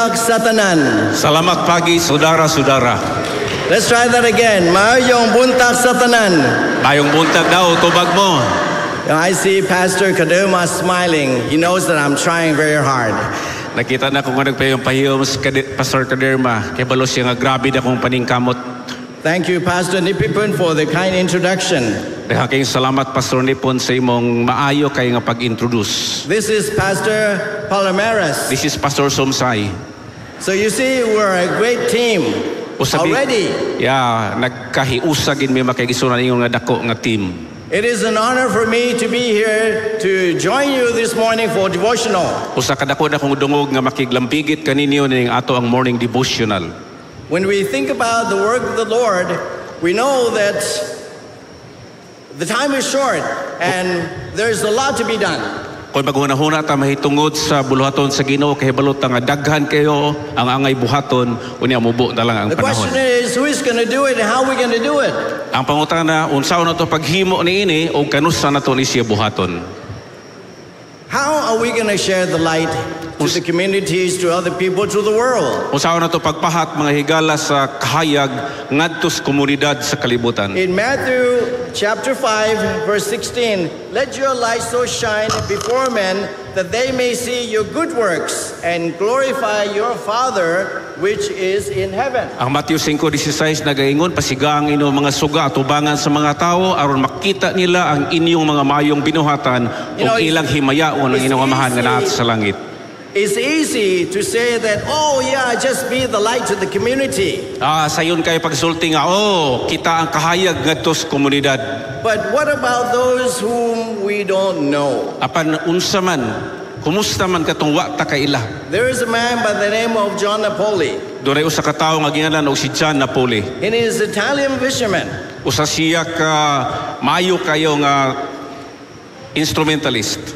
buntag sa tanan. Salamat pagi, saudara-saudara. Let's try that again. Maayong buntag sa tanan. Mayong buntag daw, tubag mo. I see Pastor Kaderma smiling. He knows that I'm trying very hard. Nakita na kung nagpayong-pahiyom sa Pastor Kaderma. Kaya balos siya nga grabe na kong paningkamot. Thank you, Pastor Nipipun, for the kind introduction. Dahil kayong salamat, Pastor Nipon, sa imong maayo kayo nga pag-introduce. This is Pastor Palomares. This is Pastor Somsay. So you see, we're a great team already. Yeah, nagkahiusagin may makikisunan yung nga dako nga team. It is an honor for me to be here to join you this morning for devotional. Usa kadako na kong dungog nga makiglambigit kaninyo ning ato ang morning devotional. When we think about the work of the Lord, we know that the time is short and there's a lot to be done. Kung maghuna-huna ta mahitungod sa buluhaton sa Ginoo kay balot nga daghan kayo ang angay buhaton unya mubo na lang ang The panahon. question is, who is going to do it and how are we going to do it? Ang pangutana unsaon nato paghimo niini o kanusa nato ni siya buhaton. How are we going to share the light to the communities, to other people, to the world? Unsaon nato pagpahat mga higala sa kahayag ngadto sa komunidad sa kalibutan. In Matthew chapter 5 verse 16, let your light so shine before men that they may see your good works and glorify your Father which is in heaven. Ang Matthew 5:16 nagaingon pasigaang inyong mga suga at ubangan sa mga tao aron makita nila ang inyong mga mayong binuhatan ug ilang himayaon ang inyong amahan nga naat sa langit. It's easy to say that, oh yeah, just be the light to the community. Sayon kayo pagsulti nga, kita ang kahayag ngadto sa komunidad. But what about those whom we don't know? Apan unsa man, kumusta man katong wa ta kaila? There is a man by the name of John Napoli. Doray usa ka tawo nga gingalan og si John Napoli. And he is an Italian fisherman. Usa siya ka mayo kayo nga instrumentalist.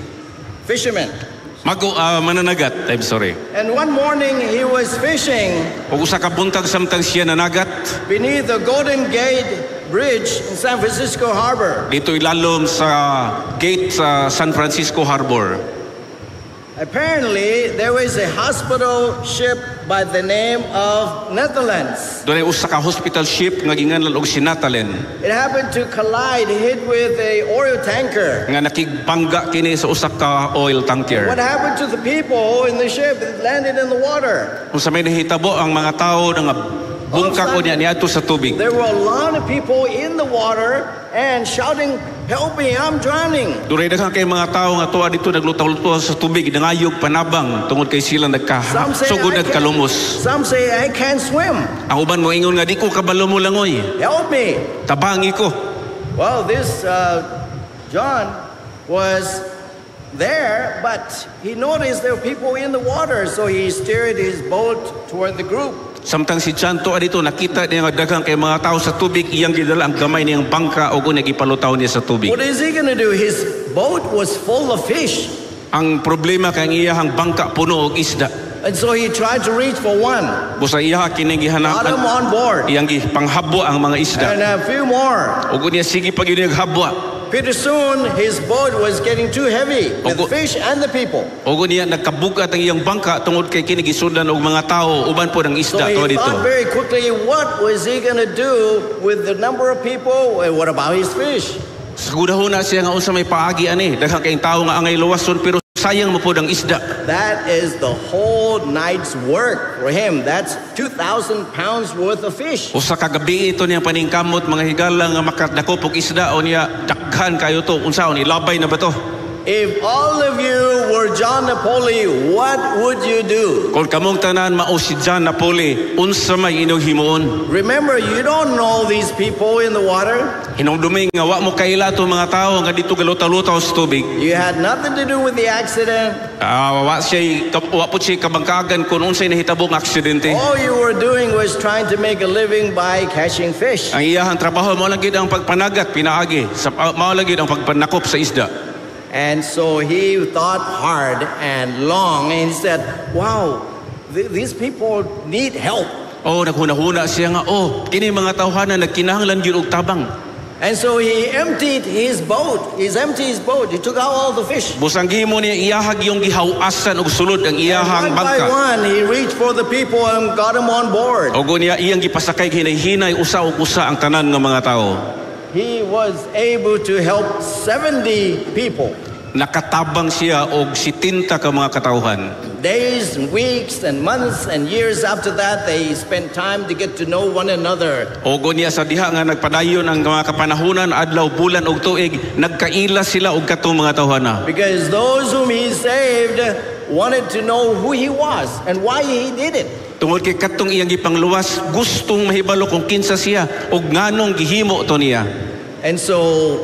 Fisherman. Mananagat, I'm sorry. And one morning he was fishing Ug usa ka buntag samtang siya nanagat beneath the Golden Gate Bridge in San Francisco Harbor. dito ilalom sa gate sa San Francisco Harbor. Apparently, there was a hospital ship by the name of Netherlands. Doon ay usa ka hospital ship nga ginganlan og sinatalen It happened to collide, hit with a oil tanker. nga nakigpangga kini sa usa ka oil tanker. What happened to the people in the ship? It landed in the water. Kung sa may nahitabo ang mga tao nga bungka ko niya niadto sa tubig. There were a lot of people in the water and shouting, "Help me, I'm drowning." Duray daghang kay mga tao nga tuwa dito naglutaw-lutaw sa tubig nangayog panabang tungod kay sila sugod nagkalumos. Some say, "I can't swim. Ang uban mo ingon nga di ko kabalo mo langoy. Help me." Tabangi ko. Well, this John was there, but he noticed there were people in the water, so he steered his boat toward the group. Samtang si John tuwa dito nakita niya nga daghang kay mga tao sa tubig iyang gidala ang gamay niyang bangka ug unya gipalutaw niya sa tubig. What is he going to do? His boat was full of fish. Ang problema kay ang iyahang bangka puno og isda. And so he tried to reach for one. Busa iyaha kining Got him gihanapan on board. iyang gipanghabwa ang mga isda. And a few more. Ug unya sige pag yun habwa. Pretty soon, his boat was getting too heavy with fish and the people. Ug unya nagkabugat ang iyang bangka tungod kay kini gisundan og mga tao uban po ng So isda he tuwa dito. thought very quickly, what was he going to do with the number of people? And what about his fish? Sagudahuna siya nga unsa may paagi ani daghang kay tao nga angay luwason pero sayang mo pod ang isda. That is the whole night's work for him. That's 2,000 pounds worth of fish. Usa ka gabi ito niyang paningkamot mga higala nga makadakop og isda o niya daghan kayo to unsaon ilabay na ba to? If all of you were John Napoli, what would you do? Kung kamong tanan mao si John Napoli unsa may inyong himuon? Remember, you don't know these people in the water. Hinumdumi nga wa mo kaila to mga tao nga dito galutaw-lutaw sa tubig. You had nothing to do with the accident. Wa po siya kabangkagan kung unsay nahitabong aksidente. All you were doing was trying to make a living by catching fish. Ang iyahang trabaho mao lang gid ang pagpanagat pinaagi sa mao lang gid ang pagpanakop sa isda. And so he thought hard and long, and he said, wow, these people need help. Naghuna-huna siya nga, kini mga tawhana nagkinahanglan gyud og tabang. And so he emptied his boat. He took out all the fish. Busang gihimo niya iyahag yung gihawasan og sulod ang iyahang One by bangka. one, he reached for the people and got them on board. Og niya iyang gipasakay hinay-hinay usa og usa ang tanan nga mga tao. He was able to help 70 people. Nakatabang siya og 70 ka mga katawhan. Days, weeks, and months and years after that, they spent time to get to know one another. Og niya sa diha nga nagpadayon ang mga kapanahunan, adlaw, bulan og tuig, nagkaila sila og katong mga tawhana. Because those whom he saved wanted to know who he was and why he did it. Tungod kay katong iyang gipangluwas, gustong mahibalo kung kinsa siya og nganong gihimo to niya. And so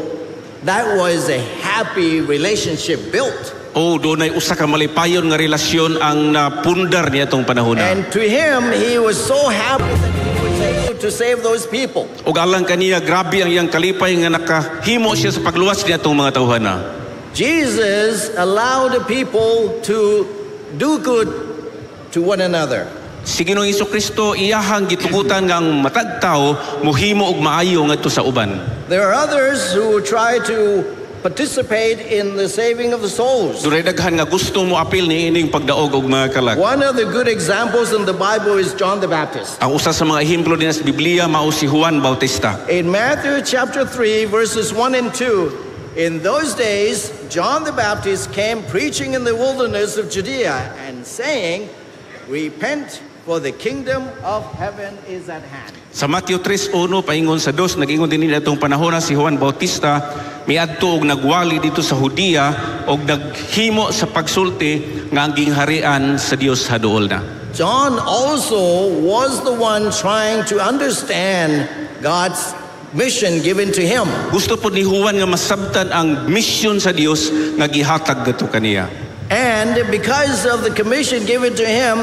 that was a happy relationship built. O dunay usa ka malipayon nga relasyon ang napundar niya tong panahon. And to him, he was so happy that he was able to save those people. Og alang kaniya grabe ang iyang kalipay nga nakahimo siya sa pagluwas niya tong mga tawhana. Jesus allowed the people to do good to one another. Si Ginoong Hesukristo iyahang gitugutan nga ang matag tawo mohimo og maayo ngadto sa uban. There are others who try to participate in the saving of the souls. Dunay daghan nga gusto mo apil ni ining pagdaog og mga kalag. One of the good examples in the Bible is John the Baptist. Ang usa sa mga ehemplo din sa Biblia mao si Juan Bautista. In Matthew chapter 3 verses 1 and 2, in those days John the Baptist came preaching in the wilderness of Judea and saying, "Repent, for the kingdom of heaven is at hand." Sa Matthew 3:1 paingon sa 2 nag-ingon din atong panahon si Juan Bautista miadto og nagwali dito sa Judea og naghimo sa pagsulti nga ang gingharian sa Dios haduol na. John also was the one trying to understand God's mission given to him. Gusto po ni Juan nga masabtan ang misyon sa Dios nga gihatag gadto kaniya. And because of the commission given to him,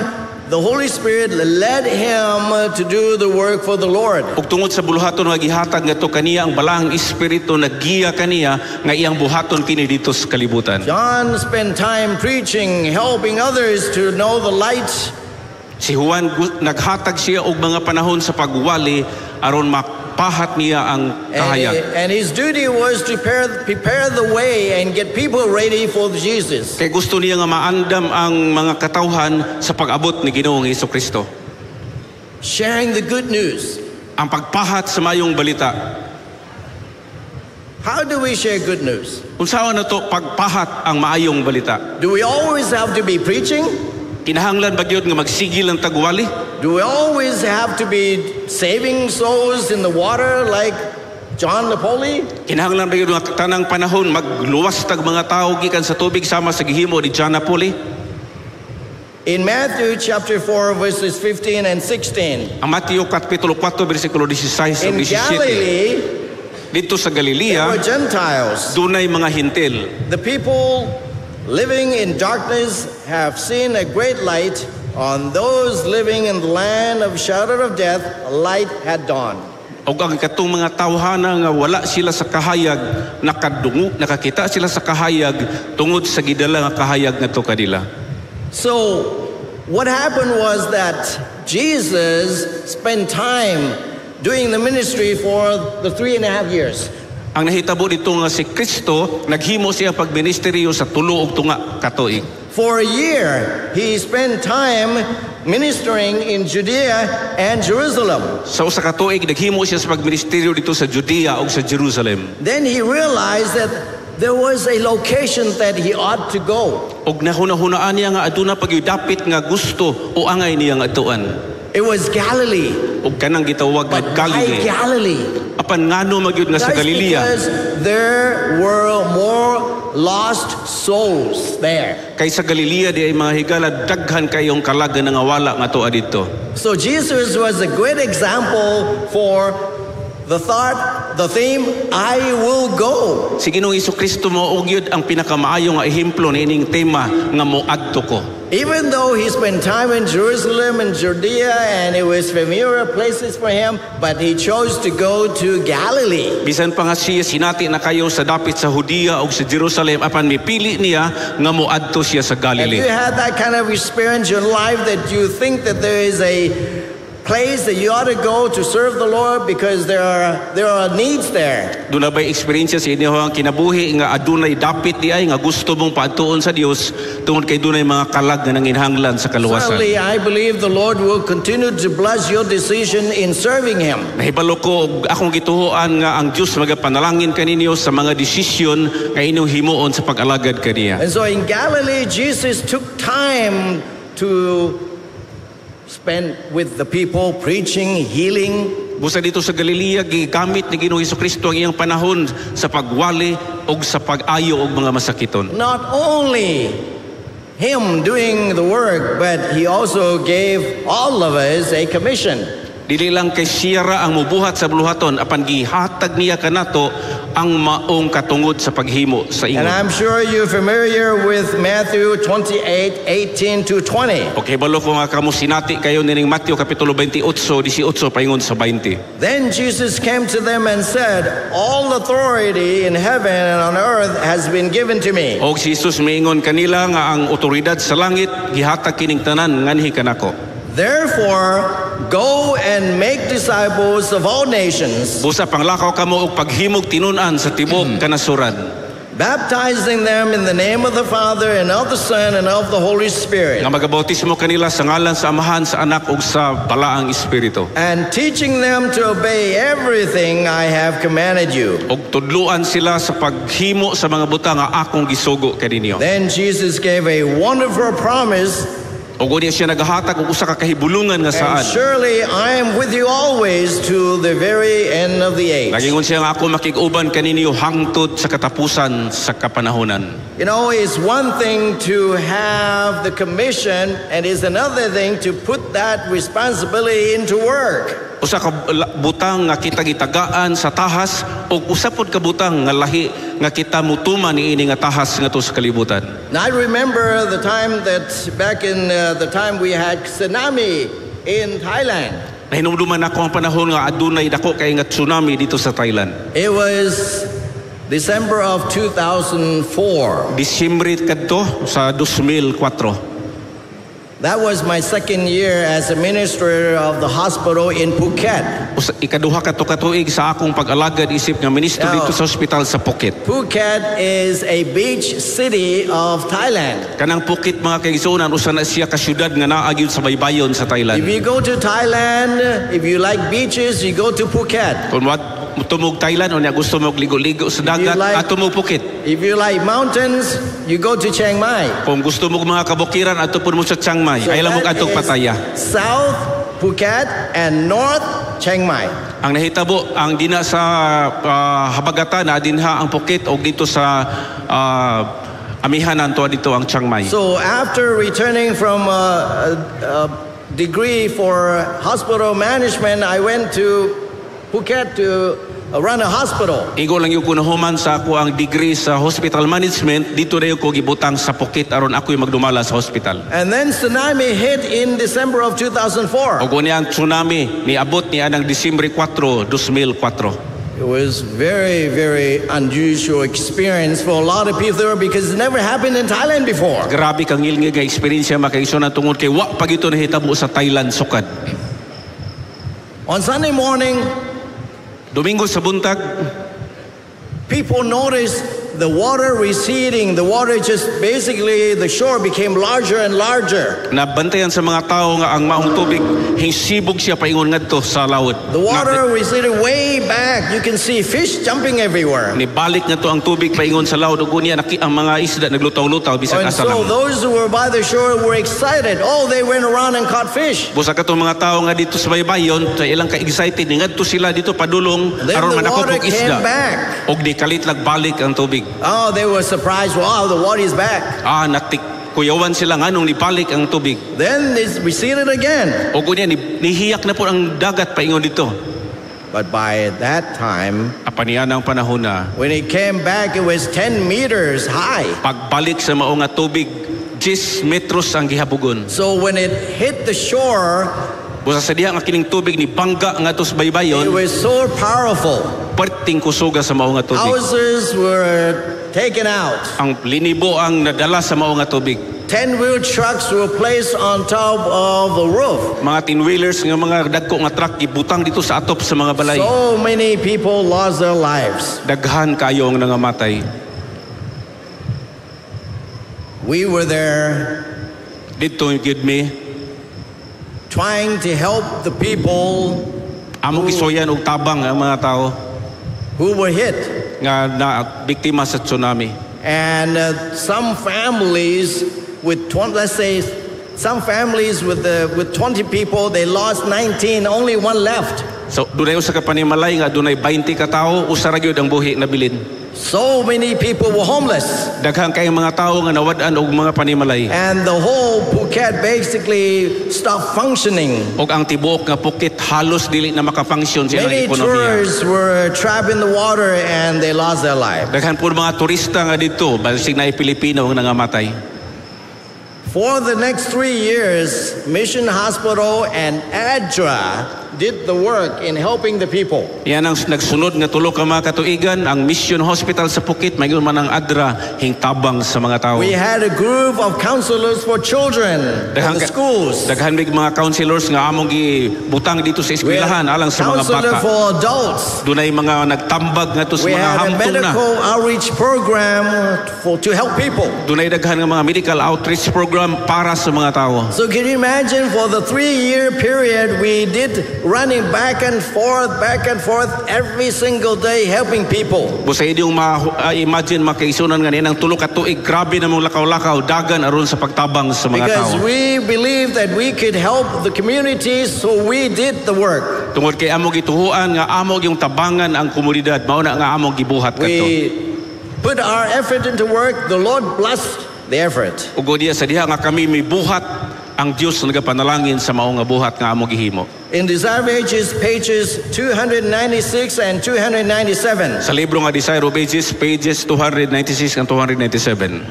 the Holy Spirit led him to do the work for the Lord. Ug tungod sa buluhaton nga gihatag ngadto kaniya ang balaang espiritu naggiya kaniya nga iyang buhaton kini dito sa kalibutan. John spent time preaching, helping others to know the light. Si Juan naghatag siya og mga panahon sa pagwali aron mapahat niya ang kahayag. And his duty was to prepare the way and get people ready for Jesus. Kay gusto niya nga maandam ang mga katawhan sa pag-abot ni Ginoong Hesukristo. Sharing the good news. Ang pagpahat sa mayong balita. How do we share good news? Unsaon na to pagpahat ang maayong balita? Do we always have to be preaching? Kinahanglan ba gyud nga magsigil ang tagwali? Do we always have to be saving souls in the water like John Napoli? Kinahanglan ba gyud nga tanang panahon magluwas tag mga tawo gikan sa tubig sama sa gihimo ni John Napoli? In Matthew chapter 4 verses 15 and 16. Ang Mateo kapitulo 4 bersikulo 16 In 17. Galilee, Dito sa there Galilea, were Gentiles. dunay mga hintil. The people living in darkness have seen a great light. On those living in the land of shadow of death, a light had dawned. O ang katong mga tawhana nga wala sila sa kahayag, nakakita sila sa kahayag tungod sa gidala nga kahayag ngadto kanila. So, what happened was that Jesus spent time doing the ministry for the 3.5 years. Ang nahitabo dito nga si Kristo, naghimo siya pagministeryo sa 3 ka tuig. For a year, he spent time ministering in Judea and Jerusalem. Sa usa ka tuig naghimo siya sa pagministeryo dito sa Judea ug sa Jerusalem. Then he realized that there was a location that he ought to go. Og nahuna-hunaan niya nga aduna pagyudapit nga gusto o angay niya nga atuan. It was Galilee. Og kanang gitawag nga But why Galilee. Galilee? Apan ngano magyud nga sa That's Galilea? because there were more lost souls there. Kay sa Galilea di ay mga higala daghan kayong kalagan nga wala nga tuwa dito. So Jesus was a great example for the thought, the theme, I will go. Si Ginoong Hesukristo mo og yun ang pinakamaayo nga ehemplo niining tema nga moadto ko. Even though he spent time in Jerusalem and Judea and it was familiar places for him, but he chose to go to Galilee. Bisan pa nga siya sinati na kayo sa dapit sa Judea o sa Jerusalem apan mipili niya nga moadto siya sa Have you Galilee. had that kind of experience in your life that you think that there is a place that you ought to go to serve the Lord because there are needs there. Doon na ba'y experience sa inyo ang kinabuhi nga adunay dapit di ay nga gusto mong paatuon sa Dios tungod kay dunay mga kalag nga nanginhanglan sa kaluwasan. Certainly, I believe the Lord will continue to bless your decision in serving Him. Nahibalo ko og akong gituoan nga ang Dios magapanalangin kaninyo sa mga desisyon nga inyong himuon sa pag-alagad kaniya. And so in Galilee, Jesus took time to spend with the people, preaching, healing. Busa dito sa Galilea, gigamit ni Ginoong Hesukristo ang iyang panahon sa pagwali o sa pag-ayo og mga masakiton. Not only Him doing the work, but He also gave all of us a commission. Dili lang kay siya ra ang mubuhat sa buluhaton, apan gihatag niya kanato ang maong katungod sa paghimo sa And ingon. I'm sure you're familiar with Matthew 28:18 to 20. Okay, balo ko nga kamo sinati kayo nining Mateo kapitulo 28, 18 paingon sa 20. Then Jesus came to them and said, all authority in heaven and on earth has been given to me. Og si Jesus miingon kanila nga ang otoridad sa langit gihatag kining tanan nganhi kanako. Therefore, go and make disciples of all nations, Busa panglakaw kamo og paghimog tinun-an sa tibuok kanasuran. baptizing them in the name of the Father and of the Son and of the Holy Spirit, Nga magabautismo kanila sa ngalan sa Amahan, sa Anak ug sa Balaang Espiritu. and teaching them to obey everything I have commanded you. Og tudluan sila sa paghimo sa mga butang nga akong gisugo kaninyo. Then Jesus gave a wonderful promise, Og unya siya nagahatag og usa ka kahibulungan nga and saan. surely I am with you always to the very end of the age. Nagingon siya nga ako makig-uban kaninyo hangtod sa katapusan sa kapanahonan. You know, it's one thing to have the commission, and it's another thing to put that responsibility into work. Usa ka butang nga kita gitagaan sa tahas og usa pod ka butang nga lahi nga kita mutuman niini nga tahas ngadto sa kalibutan. Now, I remember the time that back in the time we had tsunami in Thailand. Nahinumduman ako ang panahon nga adunay dako kay nga tsunami dito sa Thailand. It was December of 2004. Disyembre kadto sa 2004. That was my second year as a minister of the hospital in Phuket. Ikaduha ka to katuig sa akong pag-alagad isip nga ministro Now, dito sa ospital sa Phuket. Phuket is a beach city of Thailand. Kanang Phuket mga kaigsuonan usa na siya ka syudad nga naa gyud sa baybayon sa If Thailand. you go to Thailand, if you like beaches, you go to Phuket. Kung tumog Thailand unya gusto mo ligo-ligo sa dagat ato mo Phuket. If you like mountains, you go to Chiang Mai. Kung gusto mo mga kabukiran ato pud mo sa Chiang Mai. So Ay lang mo that atong is Pattaya. South Phuket and North Chiang Mai. Ang nahitabo ang dina sa habagatan na dinha ang Phuket o dito sa amihanan to dito ang Chiang Mai. So after returning from a degree for hospital management, I went to Phuket to run a hospital. Igo lang yung kunahuman sa ako ang degree sa hospital management, dito na yung ko gibutang sa Phuket aron ako yung magdumala sa hospital. And then tsunami hit in December of 2004. O niya ang tsunami ni abot niya ng Disyembre 4, 2004. It was very, very unusual experience for a lot of people there because it never happened in Thailand before. Grabe kang ngilngi nga experience makaigsunan tungod kay wa pag ito nahitabo sa Thailand sukad. On Sunday morning, Domingo sa buntag, people noticed the water receding. The water just basically, the shore became larger and larger. nabantayan sa mga tao nga ang maong tubig hisibog siya paingon ngadto sa laut. The water receded way back. You can see fish jumping everywhere. Nibalik na to ang tubig paingon sa laut ug unya ang mga isda naglutaw-lutaw bisag And asa so lang. those who were by the shore were excited. Oh, they went around and caught fish. Busa ka mga tao nga dito sa baybayon, sa ilang ka-excited ngadto sila dito padulong Then aron the manakop water og came isda. back. Og di kalit balik ang tubig. Oh, they were surprised. Wow, the water is back. Kuyawan sila nganong nibalik ang tubig. Then it receded again. Og unya nihiyak na po ang dagat paingon dito. But by that time, Apanian ang panahon na when it came back, it was 10 meters high. pagbalik sa mao nga tubig 10 metros ang gihabugon. So when it hit the shore, Busa sa diha nga kining tubig ni bangga nga tos it baybayon, was so powerful. perting kusuga sa mao nga tubig. Houses were taken out. Ang linibo ang nadala sa mao nga tubig. 10-wheel trucks were placed on top of the roof. Mga tin-wheelers nga mga dagko nga truck gibutang dito sa atop sa mga balay. So many people lost their lives. Daghan kayo ang nangamatay. We were there Dito gid mi trying to help the people amo gisoyan og tabang ang mga tao who were hit. nga na biktima sa tsunami. And some families with 20, let's say some families with 20 people, they lost 19, only one left. So dunay usa ka panimalay nga dunay 20 ka tawo, usa ra gyud ang buhi na bilin. So many people were homeless. Daghang kay mga tawo nga nawad-an og mga panimalay. And the whole Phuket basically stopped functioning. Og ang tibuok nga Phuket halos dili na makafunction sa ilang Many ekonomiya. tourists were trapped in the water and they lost their lives. Daghan pud mga turista nga dito, basig na Pilipino ang nangamatay. For the next 3 years, Mission Hospital and ADRA did the work in helping the people. Yan ang nagsunod nga tulo ka mga katuigan, ang Mission Hospital sa Phuket, mayroon man ang ADRA hingtabang sa mga tao. We had a group of counselors for children in the schools. Daghan mig mga counselors nga among gibutang dito sa We eskwelahan had alang sa mga counselor bata. for adults. Dunay mga nagtambag nga to sa We mga had a hamtong na. medical outreach program to help people. Dunay daghan nga mga medical outreach program para sa mga tao. So can you imagine, for the 3-year period, we did running back and forth every single day helping people. Busa inyong imagine makaisunan nga ninang tulo ka tuig, grabe na mong lakaw-lakaw dagan aron sa pagtabang sa mga Because tao. we believe that we could help the community, so we did the work. Tungod kay among gituhuan nga among yung tabangan ang komunidad, mao na nga among gibuhat kadto. We put our effort into work, the Lord blessed the effort. Ug diya sa diha nga kami may buhat, ang Dios nagapanalangin sa mao nga buhat nga among gihimo. In Desire of Ages, pages 296 and 297, Sa libro nga Desire of Ages, pages 296 and 297.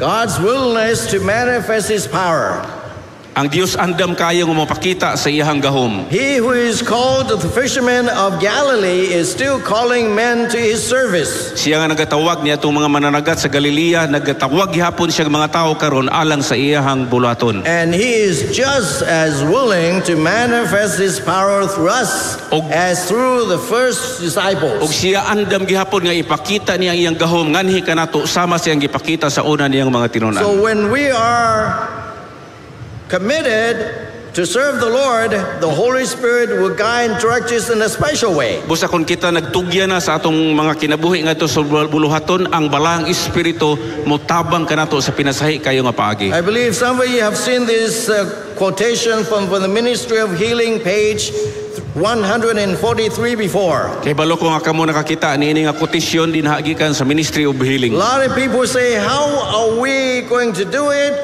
God's willingness to manifest His power. Ang Dios andam kayo nga mapakita sa iyang gahom. He who is called the fisherman of Galilee is still calling men to His service. Siya nga nagatawag niya itong mga mananagat sa Galilea, nagatawag gihapon siya mga tao karon alang sa iyang bulaton. And He is just as willing to manifest His power through us as through the first Og disciples. siya andam gihapon nga ipakita niya ang iyang gahom nganhi kanato sama siyang gipakita sa una niyang mga tinunan. So when we are committed to serve the Lord, the Holy Spirit will guide and direct us in a special way. Busa kung kita nagtugya na sa atong mga kinabuhi nga ito sa buluhaton, ang balang espiritu motabang kanato sa pinasahi kayo nga paagi. I believe some of you have seen this quotation from the Ministry of Healing, page 143 before. Kay balo ko nga kamo nakakita niini nga quotation din hagikan sa Ministry of A Healing. lot of people say, how are we going to do it?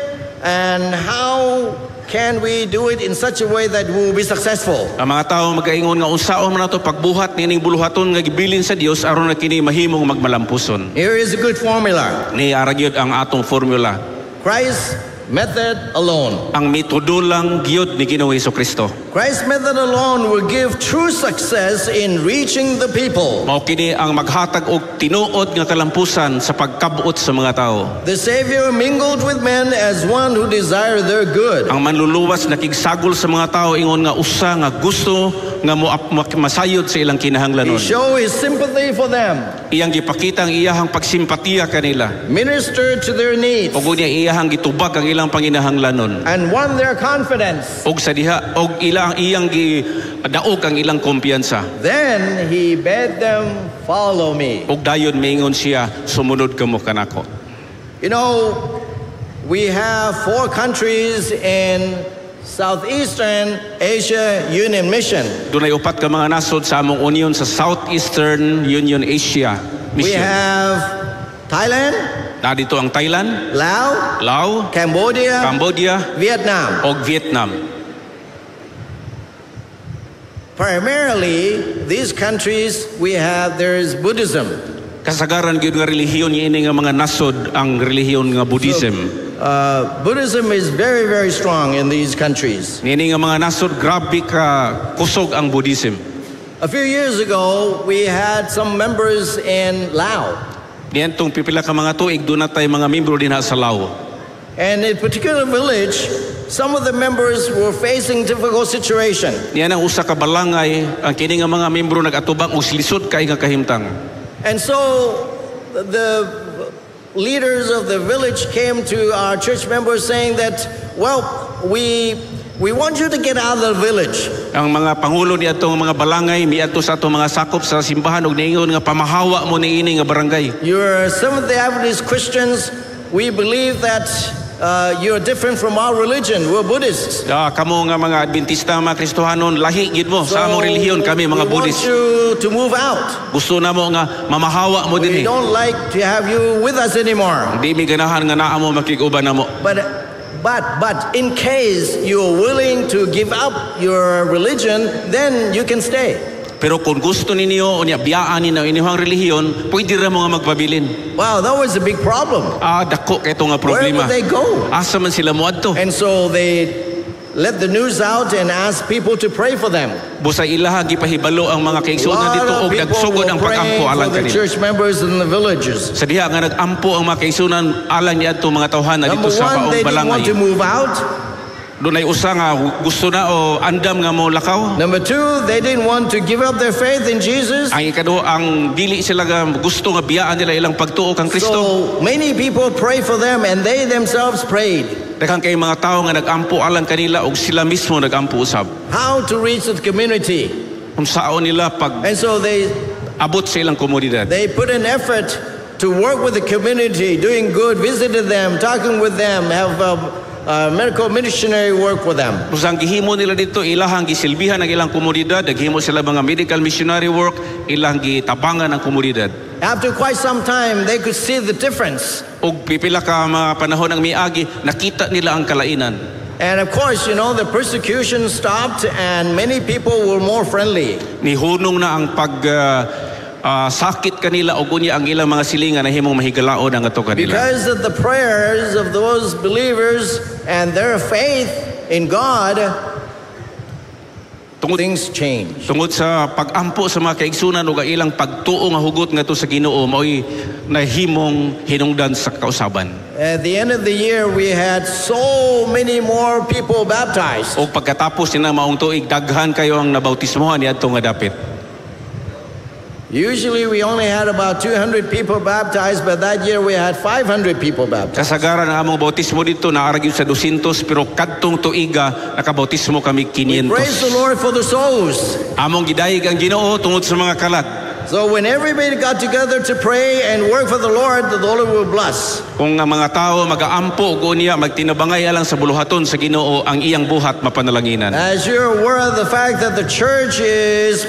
And how can we do it in such a way that we will be successful? Ang mga tao magaingon nga unsaon man nato pagbuhat nining buluhaton nga gibilin sa Dios aron na kini mahimong magmalampuson. Here is a good formula. Ni aragyod ang atong formula. Christ's method alone. Ang metodo lang gyud ni Ginoong Hesukristo. Christ's method alone will give true success in reaching the people. Mao kini ang maghatag og tinuod nga kalampusan sa pagkabuot sa mga tao. The Savior mingled with men as one who desired their good. Ang manluluwas nakigsagol sa mga tao ingon nga usa nga gusto nga masayod sa ilang He kinahanglanon. showed His sympathy for them, Iyang gipakita ang iyahang pagsimpatiya kanila. ministered to their needs, Ug unya iyahang gitubag ang ilang panginahanglanon. and won their confidence. Og sa diha og iyang gidaog ang ilang kumpiyansa. Then He bade them follow me. Og dayon miingon siya, sumunod kamo kanako. You know, we have 4 countries in Southeastern Asia Union Mission. Dunay upat ka mga nasod sa among union sa Southeastern Union Asia We Mission. have Thailand, Na dito ang Thailand, Laos, Laos, Cambodia, Cambodia, Vietnam. og Vietnam. Primarily, these countries there is Buddhism. Kasagaran gyud nga relihiyon niini nga mga nasod ang relihiyon nga Buddhism. Buddhism is very, very strong in these countries. Niini nga mga nasod grabe ka kusog ang Buddhism. A few years ago, we had some members in Laos. Niantong pipila ka mga tuig doon na tayo mga membro din sa Laos. And in a particular village, some of the members were facing difficult situation. Niya ang usa ka balangay ang kini nga mga membro nagatubang og lisod kay nga kahimtang. And so the leaders of the village came to our church members saying that, well, we want you to get out of the village. Ang mga pangulo ni atong mga balangay miadto sa atong mga sakop sa simbahan og niingon nga pamahawa mo niini nga barangay. You're Seventh-day Adventist Christians. We believe that you're different from our religion. We're Buddhists. Kamo nga mga Adventista, mga Kristohanon, lahi gid mo sa among relihiyon, kami mga Buddhist. We want you to move out. Gusto na mo nga mamahawa mo We dinhi. don't like to have you with us anymore. Di mi ganahan nga naa mo makig-uban namo. But in case you're willing to give up your religion, then you can stay. Pero kung gusto ninyo unya biyaan ninyo inyong relihiyon, pwede ra mo nga magpabilin. Wow, that was a big problem. Dako kay ito nga Where problema. would they go? Asa man sila moadto? And so they let the news out and ask people to pray for them. Busa ilaha gipahibalo ang mga kaigsuonan dito og nagsugod ang pag-ampo alang the kanila. church members in the villages. Sa diha nga nag-ampo ang mga kaigsuonan alang niadto mga tawhana dito Number sa one, Baong they didn't want Balangay. to move out. Doon ay usa nga gusto na o andam nga mo lakaw. Number two, they didn't want to give up their faith in Jesus. Ang ikaduha, ang dili sila nga gusto nga biyaan nila ilang pagtuo kang Kristo. So many people pray for them and they themselves prayed. Daghang kay mga tao nga nag-ampo alang kanila og sila mismo nag-ampo usab. How to reach the community. Kung saon nila pag And so they abot sa ilang komunidad. put an effort to work with the community, doing good, visited them, talking with them, have medical missionary work with them. Kung ang gihimo nila dito, ilahang gisilbihan ang ilang komunidad, naghimo sila mga medical missionary work, ilang gitabangan ang komunidad. After quite some time, they could see the difference. Og pipila ka mga panahon ng miagi, nakita nila ang kalainan. And of course, you know, the persecution stopped and many people were more friendly. Nihunong na ang sakit kanila o gunya ang ilang mga silingan na himong mahigalaon ang ato kanila. Because of the prayers of those believers and their faith in God, things change. Tungod sa pag-ampo sa mga kaigsunan o ilang pagtuo nga hugot nga to sa Ginoo mao'y nahimong hinungdan sa kausaban. At the end of the year, we had so many more people baptized. O pagkatapos nila maong tuig, daghan kayo ang nabautismohan niadto nga dapit. Usually we only had about 200 people baptized, but that year we had 500 people baptized. Kasagaran ang among bautismo dito naaragyo sa 200 pero kadtong tuiga nakabautismo kami 500. Praise the Lord for the souls. Among gidayeg ang Ginoo tungod sa mga kalat. So when everybody got together to pray and work for the Lord will bless. Kung ang mga tao mag-aampo og unya magtinabangay alang sa buluhaton sa Ginoo ang iyang buhat mapanalanginan. As you're aware of the fact that the church is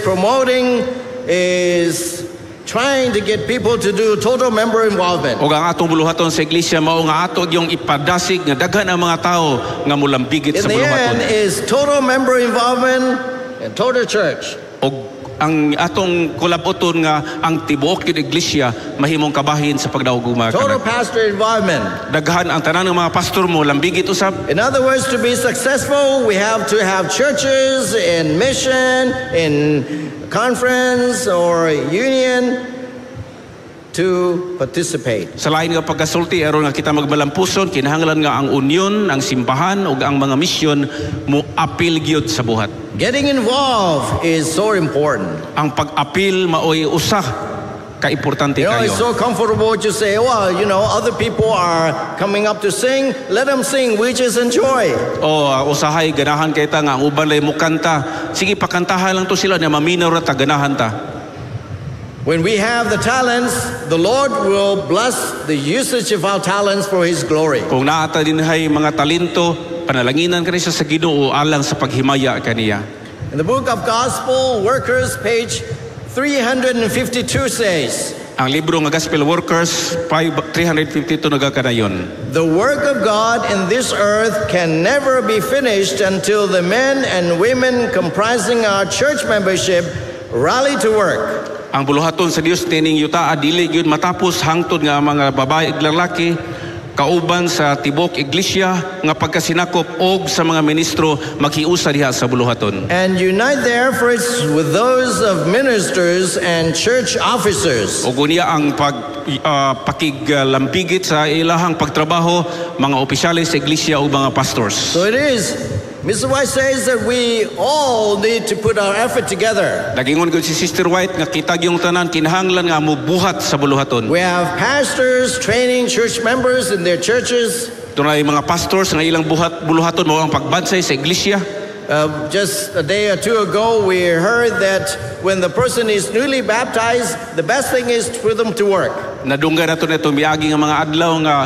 trying to get people to do total member involvement. O ang atong buluhaton sa iglesia mao nga ato yung ipadasig nga daghan ang mga tao nga mulambigit sa In the buluhaton. end is total member involvement and total church. O ang atong kulaboton nga ang tibuok yung iglesia mahimong kabahin sa pagdaog mga Total kanak. pastor involvement. Daghan ang tanan ng mga pastor mo lambigit usab. In other words, to be successful, we have to have churches in mission, in conference or union to participate. Sa lain nga pagkasulti aron nga kita magmalampuson kinahanglan nga ang union, ang simbahan ug ang mga misyon mo apil gyud sa buhat. Getting involved is so important. Ang pag-apil maoy usa ka importante You know, kayo. it's so comfortable to say, well, you know, other people are coming up to sing, let them sing, we just enjoy. Usahay ganahan kay ta nga ang uban lay mo kanta. Sige pakantahan lang to sila na maminaw ra ta ganahan ta. When we have the talents, the Lord will bless the usage of our talents for His glory. Kung naata dinhay mga talento, panalanginan kani sa Ginoo alang sa paghimaya kaniya. In the book of Gospel Workers, page 352 says, Ang libro nga Gospel Workers 352 nagakanayon. the work of God in this earth can never be finished until the men and women comprising our church membership rally to work. Ang buluhaton sa Dios tining yuta dili gyud matapos hangtod nga mga babae ug lalaki kauban sa tibok iglesia nga pagkasinakop og sa mga ministro maghiusa diha sa buluhaton. And unite the efforts with those of ministers and church officers. O gunya ang pakiglambigit sa ilahang pagtrabaho mga opisyalis sa iglesia o mga pastors. So it is, Mr. White says that we all need to put our effort together. Nagingon gud si Sister White nga kitag yung tanan kinahanglan nga mubuhat sa buluhaton. We have pastors training church members in their churches. Dunay mga pastors nga ilang buluhaton mao ang pagbansay sa iglesia. Just a day or two ago, we heard that when the person is newly baptized, the best thing is for them to work. Nadunggan nato nito miagi nga mga adlaw nga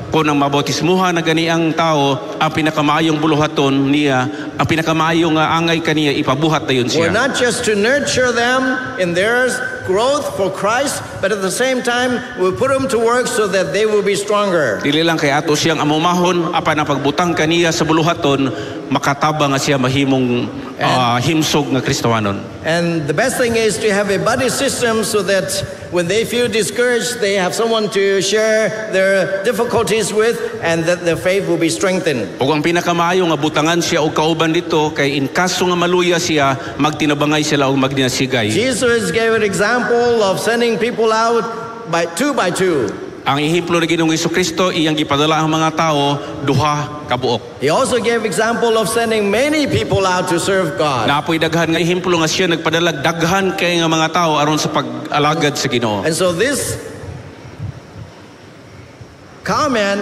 kung ang mabautismuhan na gani ang tao, ang pinakamayong buluhaton niya, ang pinakamayong angay kaniya, ipabuhat na yun siya. We're not just to nurture them in their growth for Christ, but at the same time, we put them to work so that they will be stronger. Dili lang kay ato siyang amumahon, apan ang pagbutang kaniya sa buluhaton, makatabang nga siya mahimong himsog nga Kristohanon. And the best thing is to have a buddy system so that when they feel discouraged, they have someone to share their difficulties with and that their faith will be strengthened. O ang pinakamayo nga butangan siya o kauban dito kay in kaso nga maluya siya, magtinabangay sila o magdinasigay. Jesus gave an example of sending people out by two. Ang ehemplo ni Ginoong Jesucristo iyang gipadala ang mga tao duha ka buok. He also gave example of sending many people out to serve God. Naapoy daghan nga ehemplo nga siya nagpadala daghan kay nga mga tao aron sa pag-alagad sa Ginoo. And so this comment,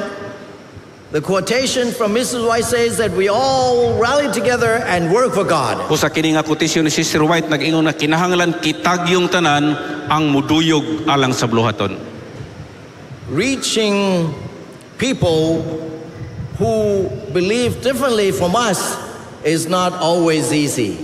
the quotation from Mrs. White says that we all rally together and work for God. Kung sa kini nga quotation ni Sister White nag-ingon na kinahanglan kitag yung tanan ang muduyog alang sa buluhaton. Reaching people who believe differently from us is not always easy.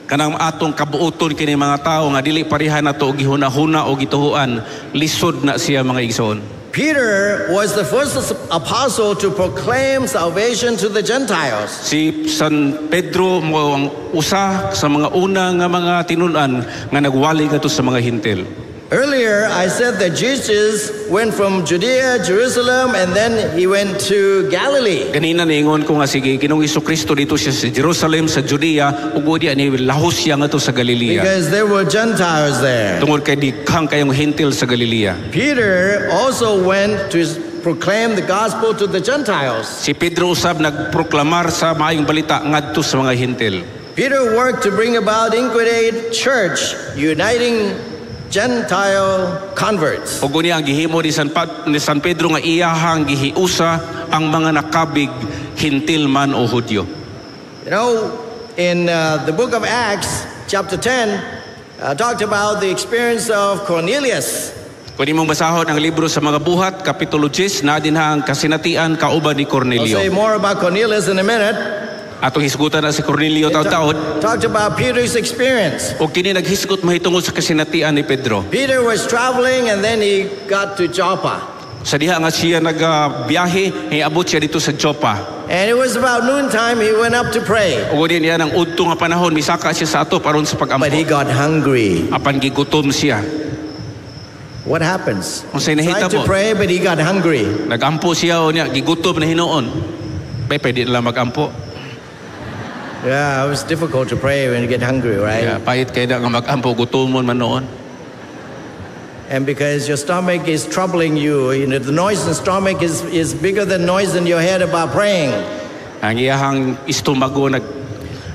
Kanang atong kabuoton kini mga tao nga dili pareha nato og gihuna-huna o gituhuan, lisod na siya mga igsoon. Peter was the first apostle to proclaim salvation to the Gentiles. Si San Pedro mo ang usa sa mga una nga mga tinun-an nga nagwali ngadto sa mga hintil. Earlier, I said that Jesus went from Judea, Jerusalem, and then he went to Galilee. Ganina niingon ko nga sige Ginoong Jesucristo dito siya sa Jerusalem, sa Judea, ug udi ani lahos siya ngadto sa Galilea. Because there were Gentiles there. Tungod kay dikhang kayong hintil sa Galilea. Peter also went to proclaim the gospel to the Gentiles. Si Pedro usab nagproklamar sa maayong balita ngadto sa mga hintil. Peter worked to bring about Inquiry Church, uniting Gentile converts. O guni ang gihimo ni San Pedro nga iyahang gihiusa ang mga nakabig hintil man o Hudyo. You know, in the book of Acts, chapter 10, talked about the experience of Cornelius. Kung imong basahon ang libro sa mga buhat, kapitulo 10, na din ang kasinatian kauban ni I'll Cornelio. say more about Cornelius in a minute. Atong hisgutan na si Cornelio taud-taud. Talked about Peter's experience. O kini naghisgot mahitungod sa kasinatian ni Pedro. Peter was traveling and then he got to Joppa. Sa diha nga siya nagbiyahe, hiabot siya dito sa Joppa. And it was about noontime, he went up to pray. O guni niya ng udto nga panahon, misaka siya sa ato aron sa pagampo. But he got hungry. Apan gigutom siya. What happens? Unsay nahita Tried to mo? pray, but he got hungry. Nagampo siya o niya, gigutom na hinuon. Pwede nila magampo. Yeah, it was difficult to pray when you get hungry, right? Yeah, pahit kayo na nga magampo, gutomon man noon. And because your stomach is troubling you, you know, the noise in the stomach is bigger than noise in your head about praying. Ang iyahang istomago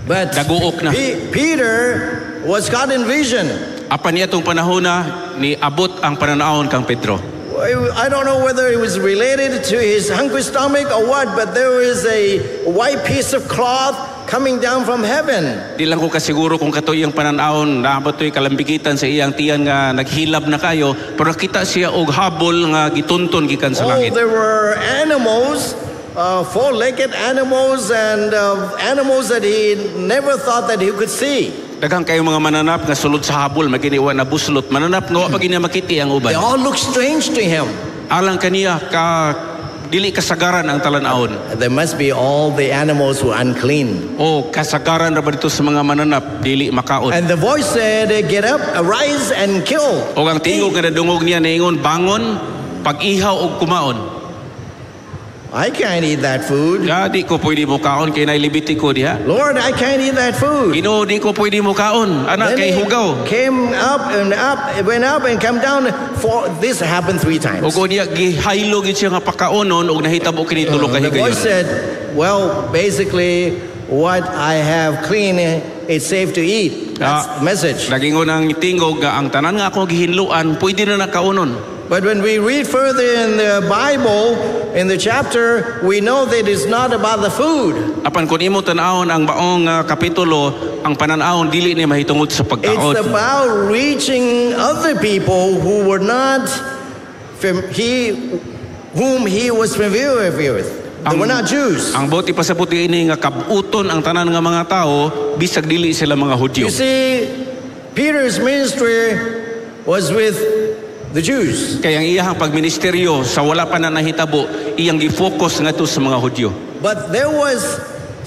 But naguok na. Peter was caught in vision. Apan niya itong panahon na ni abot ang pananaon kang Pedro. I don't know whether it was related to his hungry stomach or what, but there was a white piece of cloth coming down from heaven. Di lang ko kasiguro kung kato iyang pananaon na abot to'y kalambigitan sa iyang tiyan nga naghilab na kayo, pero nakita siya og habol nga gitunton gikan sa langit. There were animals, four-legged animals and animals that he never thought that he could see. Daghang kayo mga mananap nga sulod sa habol maginiwa na buslot mananap nga wa pa gini makiti ang uban. They all look strange to him. Alang kaniya ka dili kasagaran ang talan-awon. There must be all the animals who are unclean. O kasagaran ra ba dito sa mga mananap dili makaon. And the voice said, "Get up, arise, and kill." O ang tingog nga nadungog niya naingon bangon, pag-ihaw og kumaon. I can't eat that food. Di ko pwede mo kaon kay nailibitiko diha. Lord, I can't eat that food. Ginoo, di ko pwede mo kaon. Ana Then kay he hugaw. came up and up, went up and come down. This happened 3 times. Ug diya gihaylo gid siya nga pakaonon ug nahitabo kini tulo ka The higayon. voice said, well, basically, what I have clean, it's safe to eat. That's the message. Nagingon ang tingog nga ang tanan nga ako gihinluan, pwede na nakaonon. But when we read further in the Bible, in the chapter, we know that it's not about the food. Apan kun imo tan-awon ang baong kapitulo, ang pananawon dili ni mahitungod sa pagkaon. It's about reaching other people who were not whom he was familiar with. They were not Jews. Ang boti pasabot ini nga kabuton ang tanan nga mga tao bisag dili sila mga Hudyo. You see, Peter's ministry was with the Jews. Kaya ang iyang pagministeryo sa wala pa na nahitabo, iyang gi-focus ngadto sa mga Hudyo. But there was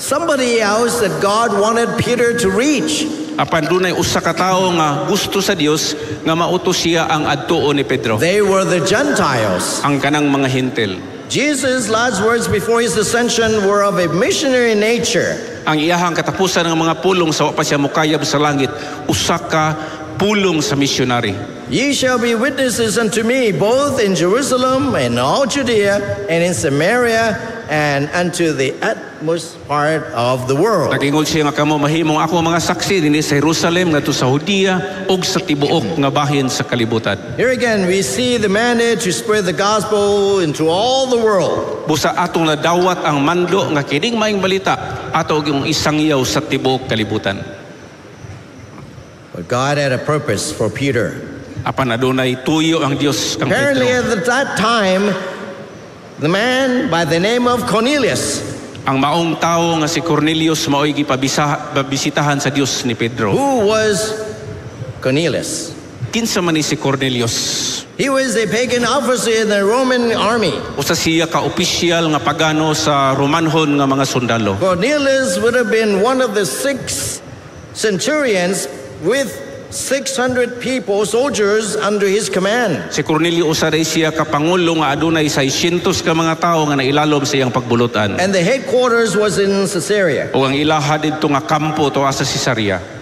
somebody else that God wanted Peter to reach. Apan dunay usa ka tawo nga gusto sa Dios nga mautos siya ang adtuon ni Pedro. They were the Gentiles. Ang kanang mga hintil. Jesus' last words before his ascension were of a missionary nature. Ang iyahang katapusan ng mga pulong sa wa pa siya mukayab sa langit, usa ka pulong sa missionary. Ye shall be witnesses unto me both in Jerusalem and all Judea and in Samaria and unto the utmost part of the world. Nagingod siya nga kamo mahimong ako mga saksi dinhi sa Jerusalem ngadto sa Judea ug sa tibuok nga bahin sa kalibutan. Here again we see the mandate to spread the gospel into all the world. Busa atong nadawat ang mando nga kining maayong balita ato og yung isangyaw sa tibuok kalibutan. But God had a purpose for Peter. Apan adunay tuyo ang Dios kang Apparently Pedro. at that time, the man by the name of Cornelius, Ang maong tao nga si Cornelius mao'y gipabisitahan sa Dios ni Pedro. who was Cornelius? Kinsa man ni si Cornelius? He was a pagan officer in the Roman army. Usa siya ka opisyal nga pagano sa Romanhon nga mga sundalo. Cornelius would have been one of the 6 centurions with 600 people, soldiers under his command. Si Cornelio usa ray siya ka pangulo nga adunay 600 ka mga tawo nga nailalom sa iyang pagbulutan. And the headquarters was in Caesarea. O ang ilaha didto nga kampo tuwa sa Caesarea.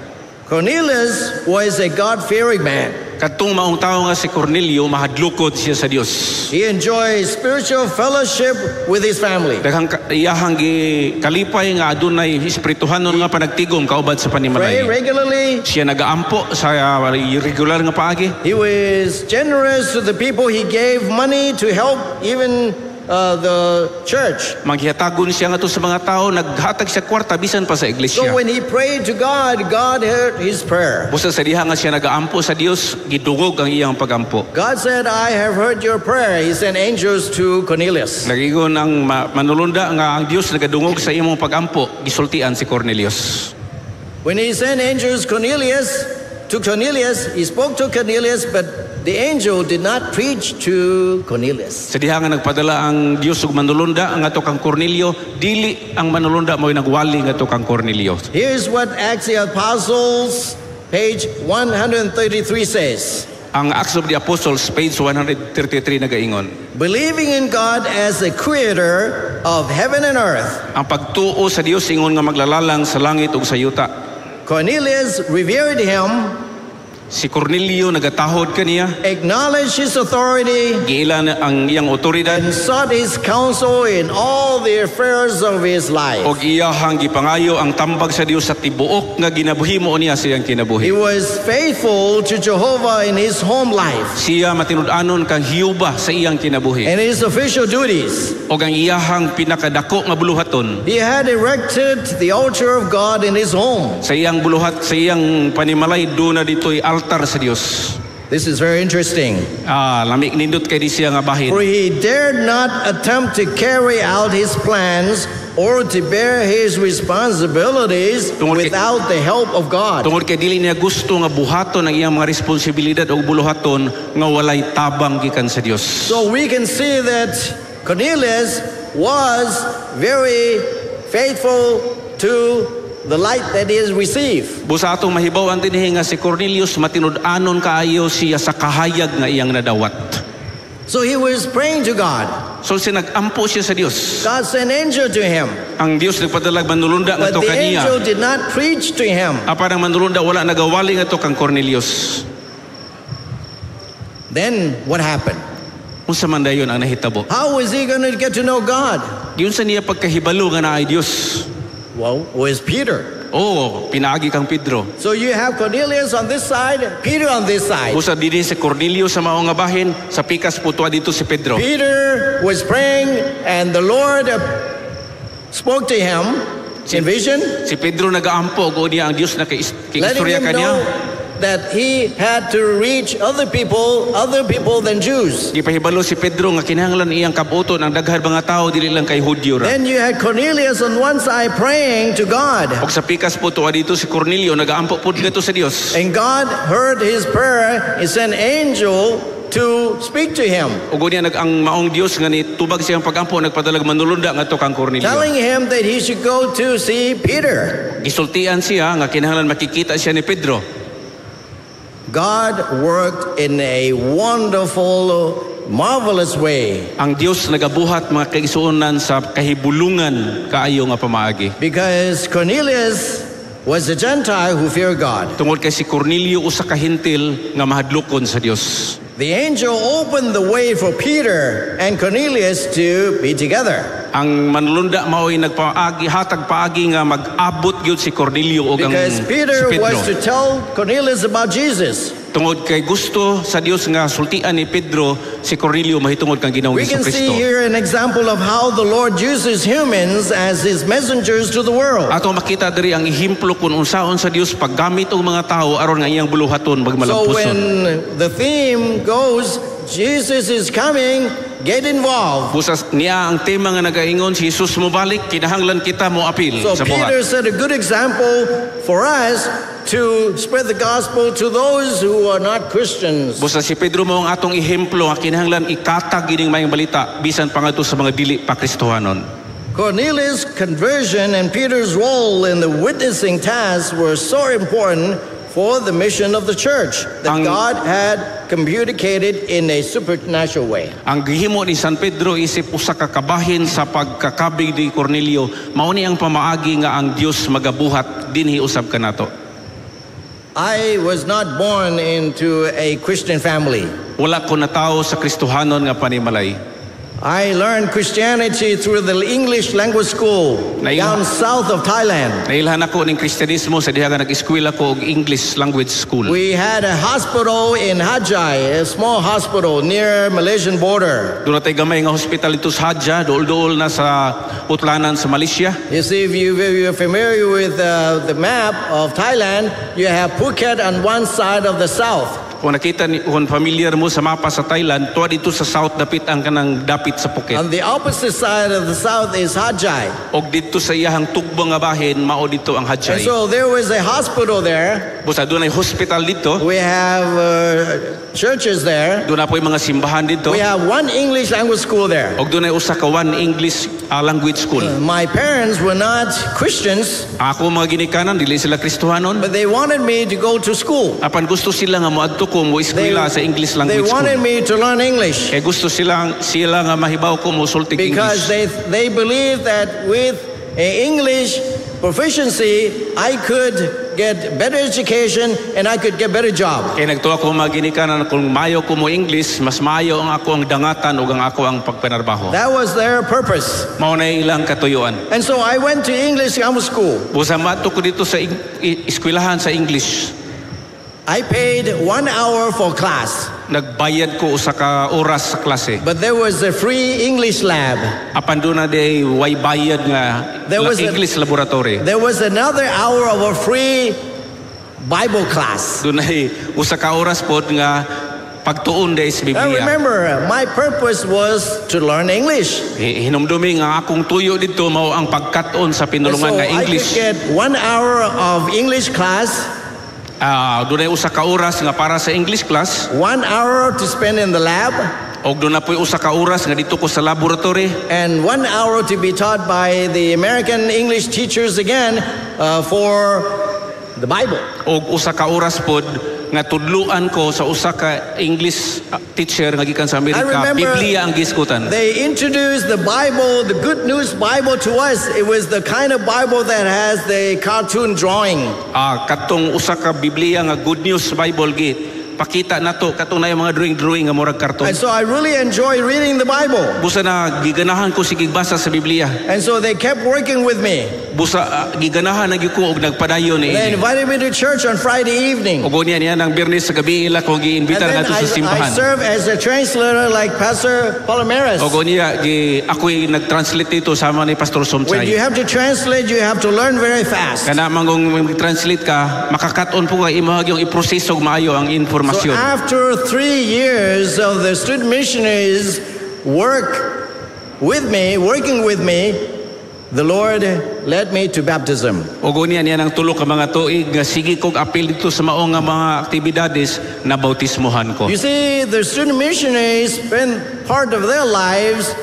Cornelius was a God-fearing man. Kadtong maong tao nga si Cornelio mahadlukod siya sa Dios. He enjoyed spiritual fellowship with his family. Daghang iyahang kalipay nga adunay espirituhanon nga panagtigom kaubad sa Pray panimalay. regularly. Siya nagaampo sa regular nga paagi. He was generous to the people. He gave money to help even the church. Maghihatagon siya nga to sa mga tao, naghatag siya kwarta bisan pa sa So iglesia. when he prayed to God, God heard his prayer. Busa sa diha nga siya nagaampo sa Dios, gidungog ang iyang pagampo. God said, I have heard your prayer. He sent angels to Cornelius. Nagingon ang manulunda nga ang Dios nagadungog sa imong pagampo, gisultian si Cornelius. When he sent angels to Cornelius, he spoke to Cornelius, but the angel did not preach to Cornelius. Sa diha nga nagpadala ang Dios ug manulunda ang ato kang Cornelio, dili ang manulunda mo'y nagwali nga ato kang Cornelio. Here's what Acts of the Apostles, page 133 says. Ang Acts of the Apostles, page 133 nagaingon. Believing in God as the creator of heaven and earth, Ang pagtuo sa Dios ingon nga maglalalang sa langit ug sa yuta. Cornelius revered him, Si Cornelio nagatahod kaniya, acknowledged his authority, giilan ang iyang otoridad and sought his counsel in all the affairs of his life. og iyahang gipangayo ang tambag sa Dios sa tibuok nga ginabuhimo niya sa iyang He kinabuhi. was faithful to Jehovah in his home life Siya matinud-anon kang Hiyuba sa iyang kinabuhi. and his official duties. Og ang iyahang pinakadako nga buluhaton He had erected the altar of God in his home. sa iyang buluhat, sa iyang panimalay, doon na dito'y altar sa Dios. This is very interesting. Lamig nindot kay di siya nga bahin. For he dared not attempt to carry out his plans or to bear his responsibilities without the help of God. Tungod kay dili niya gusto nga buhaton ang iyang mga responsibilidad o buluhaton nga walay tabang gikan sa Dios. So we can see that Cornelius was very faithful to the light that he has received. Busa atong mahibaw ang dinhi nga si Cornelius matinud-anon kaayo siya sa kahayag nga iyang nadawat. So he was praying to God. So nag-ampo siya sa Dios. God sent an angel to him. Ang Dios nagpadalag manulunda But ngadto the kaniya. angel did not preach to him. Apan ang manulunda wala nagawali ngadto kang Cornelius. Then what happened? Unsa man dayon ang nahitabo? How was he going to get to know God? Yun sa niya pagkahibalo nga naay Dios. Well, was Peter. Oh, pinaagi kang Pedro. So you have Cornelius on this side, Peter on this side. Busa dinhi si Cornelio sa mao nga bahin, sa pikas putua dito si Pedro. Peter was praying and the Lord spoke to him in vision, Si Pedro nagaampo og niya ang Dios na letting kay-istorya him kaniya. know that he had to reach other people than Jews. Gipahibalo si Pedro nga kinahanglan iyang kabuton ang daghan mga tao dili lang kay Hudyo ra. Then you had Cornelius on one side praying to God. Og sa pikas putua dito si Cornelio nagaampo pud ngadto sa Dios. And God heard his prayer. He sent an angel to speak to him, Ug niya ang maong Dios nga ni tubag siyang pagampo nagpadalag manulunda ngadto kang Cornelio. telling him that he should go to see Peter. Gisultian siya nga kinahanglan makikita siya ni Pedro. God worked in a wonderful, marvelous way Ang Dios nagabuhat mga kaigsuonan sa kahibulungan kaayo nga pamaagi. because Cornelius was a Gentile who feared God. Tungod kay si Cornelio usa ka hentil nga mahadlokon sa Dios. The angel opened the way for Peter and Cornelius to be together Ang manulunda mao'y nagpaagi hatag paagi nga mag-abot gyud si Cornelio ug ang because si Peter Pedro. was to tell Cornelius about Jesus. Tungod kay gusto sa Dios nga sultian ni Pedro si Cornelio mahitungod kang Ginoong We can see Jesucristo. here an example of how the Lord uses humans as his messengers to the world. Ato makita diri ang ehemplo kung unsaon sa Dios paggamit og mga tao aron nga iyang buluhaton So magmalampuson. when the theme goes, Jesus is coming, get involved. Busas niya ang tema nga nagaingon si Jesus mo balik kinahanglan kita mo apil So sa Peter buhat. set a good example for us to spread the gospel to those who are not Christians. Busa si Pedro mo ang atong ehemplo nga kinahanglan ikatag ining mayong balita bisan pangadto sa mga dili pa Kristohanon. Cornelius' conversion and Peter's role in the witnessing task were so important for the mission of the church that Ang- God had communicated in a supernatural way. Ang gihimo ni San Pedro isip usa ka kabahin sa pagkakabig ni Cornelio mao ni ang pamaagi nga ang Dios magabuhat dinhi usab kanato. I was not born into a Christian family. Wala ko natawo sa Kristohanon nga panimalay. I learned Christianity through the English language school down south of Thailand. Nailhan ako ning Kristyanismo sa diha nga nag-eskwela ko og English language school. We had a hospital in Hajai, a small hospital near Malaysian border. Doon natay gamay nga hospital ito sa Hadja, dool-dool na sa putlanan sa Malaysia. You see, if you're familiar with the map of Thailand, you have Phuket on one side of the south. Kung nakita ni kung familiar mo sa mapa sa Thailand, tuwa dito sa south dapit ang kanang dapit sa Phuket. On the opposite side of the south is Hajai. Og dito sa iyahang tugbo nga bahin, mao dito ang And Hadjay. so there was a hospital there. Busa doon ay hospital dito. We have churches there. Doon na po yung mga simbahan dito. We have one English language school there. Og doon ay usa ka one English language school. My parents were not Christians, Ako mga ginikanan, dili sila Kristohanon. but they wanted me to go to school. Apan gusto sila nga moadto ko mo eskwela sa English They language wanted school. me to learn English Kaya gusto sila nga mahibaw ko mo sultig because English. they believe that with English proficiency, I could get better education and I could get better job. Kaya nagtuwa ko mga ginikanan kung mayo ko mo English, mas mayo ang ako ang dangatan o ang ako ang pagpanarbaho. That was their purpose. Mao na ilang katuyuan. And so I went to English grammar school. Busa mato ko dito sa eskwelahan sa English. I paid 1 hour for class, Nagbayad ko usa ka oras sa klase. but there was a free English lab. Apan doon na day way bayad nga There was a- English laboratory. There was another hour of a free Bible class. Doon ay usa ka oras pod nga pagtuon day sa I Biblia. remember my purpose was to learn English. Hinumdumi nga akong tuyo dito mao ang pagkat-on sa And so pinulungan nga I could English. get 1 hour of English class, Doon ay usa ka oras nga para sa English class. 1 hour to spend in the lab, Og doon na po'y usa ka oras nga dito ko sa laboratory. and 1 hour to be taught by the American English teachers again for the Bible. Og usa ka oras pod nga tudluan ko sa usa ka English teacher nga gikan sa I Amerika, remember Biblia ang giskutan. they introduced the Bible, the Good News Bible to us. It was the kind of Bible that has the cartoon drawing. Katong usa ka Biblia nga Good News Bible pakita nato katong na yung mga drawing nga murag karton. And so I really enjoy reading the Bible. Busa na giganahan ko sige basa sa Biblia. And so they kept working with me. Busa giganahan na gyud ko og nagpadayon ni. They invited me to church on Friday evening. Og niya nang Biyernes sa gabi ila ko giimbita nato sa I simbahan. serve as a translator like Pastor Palomares. Og niya ako'y nagtranslate dito sama ni Pastor When you Somsay. have to translate, you have to learn very fast. Kana mangong mag-translate ka, makakaton po nga imahag yung iproseso og maayo ang So informasyon. after 3 years of the student missionaries working with me, the Lord led me to baptism. Og niya nang tulo ka mga tuig nga sige kog apil dito sa mao nga mga aktibidades na bautismohan ko. You see, the student missionaries spend part of their lives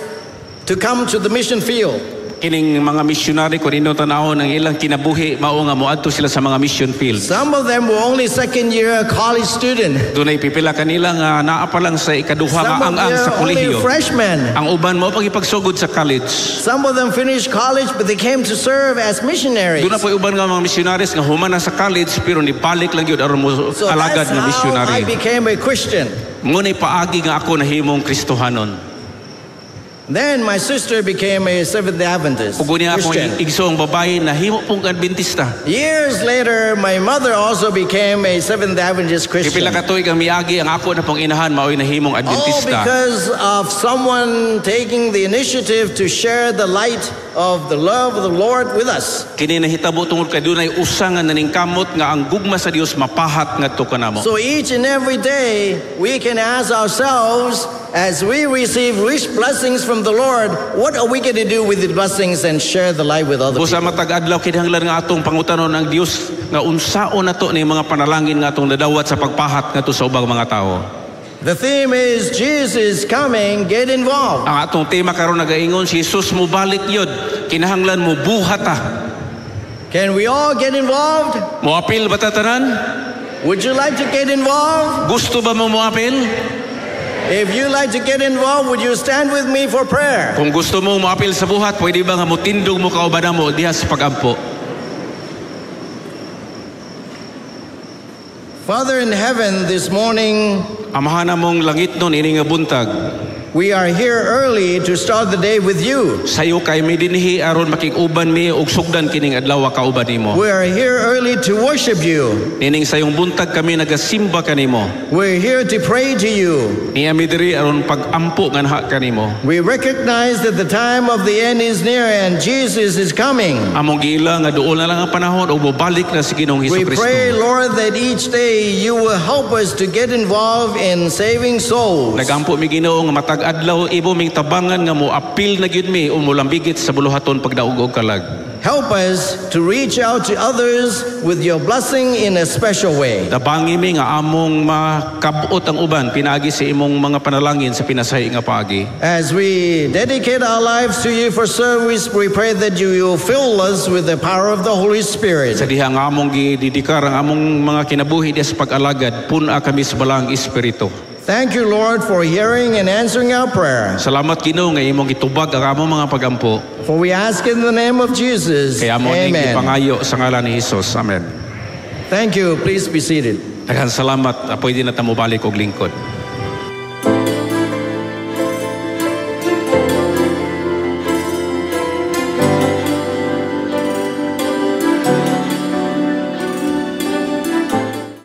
to come to the mission field. Kining mga missionary ko nino tanawon ang ilang kinabuhi mao nga moadto sila sa mga mission field. Some of them were only second year college student. Dunay pipila kanila nga naa pa lang sa ikaduha nga Some of ang sa them only kolehiyo. freshmen. Ang uban mo pagipagsugod sa college. Some of them finished college, but they came to serve as missionaries. Doon na po uban nga mga missionaries nga human na sa college pero nibalik lang yun aron mo So alagad that's nga how I missionary. became a Christian. Ngunay paagi nga ako nahimong Kristohanon. Then my sister became a Seventh Adventist Ug niya akong Christian. igsoong babae nahimo pong Adventista. Years later, my mother also became a Seventh Adventist Christian. Pipila ka tuig ang miagi ang ako na pong inahan mao'y nahimong All Adventista. because of someone taking the initiative to share the light of the love of the Lord with us. Kini nahitabo tungod kay dunay usa nga naningkamot nga ang gugma sa Dios mapahat ngadto kanamo. So each and every day, we can ask ourselves, as we receive rich blessings from the Lord, what are we going to do with the blessings and share the light with other Busa people? matag adlaw kinahanglan nga atong pangutanon ang Dios nga unsaon nato ni mga panalangin nga atong nadawat sa pagpahat ngadto sa ubang mga tawo. The theme is Jesus coming, get involved. Ang atong tema karon nagaingon si Jesus mo balik yod. Kinahanglan mo buhata. Can we all get involved? Moapil ba ta tanan? Would you like to get involved? Gusto ba mo moapil? If you like to get involved, would you stand with me for prayer? Kung gusto mo moapil sa buhat, pwede ba nga motindog mo kauban mo diha sa pagampo? Father in heaven, this morning, Amahan mong langit nun ini nga buntag. we are here early to start the day with you. Sayo kay mi dinhi aron makig-uban mi og sugdan kining adlaw kauban nimo. We are here early to worship you. Nining sayong buntag kami nagasimba kanimo. We're here to pray to you. Niya mi diri aron pagampo nganha kanimo. We recognize that the time of the end is near and Jesus is coming. Among giila nga duol na lang ang panahon og mobalik na si Ginoong We Hesukristo. pray, Lord, that each day you will help us to get involved in saving souls. Nagampo mi Ginoo nga matag adlaw ibo ming tabangan nga mo apil na gyud mi o mulambigit sa buluhaton pagdaog og kalag. Help us to reach out to others with your blessing in a special way. Tabangi mi nga among makabot ang uban pinaagi sa imong mga panalangin sa pinasahi nga paagi. As we dedicate our lives to you for service, we pray that you will fill us with the power of the Holy Spirit. Sa diha nga among gididikar ang among mga kinabuhi diha sa pag-alagad pun-a kami sa balang espiritu. Thank you, Lord, for hearing and answering our prayer. Salamat Ginoo nga imong gitubag ang among mga pagampo. For we ask in the name of Jesus. Kaya mo ning Amen. ipangayo sa ngalan ni Hesus. Amen. Thank you. Please be seated. Daghang salamat. Pwede na ta mo balik og lingkod.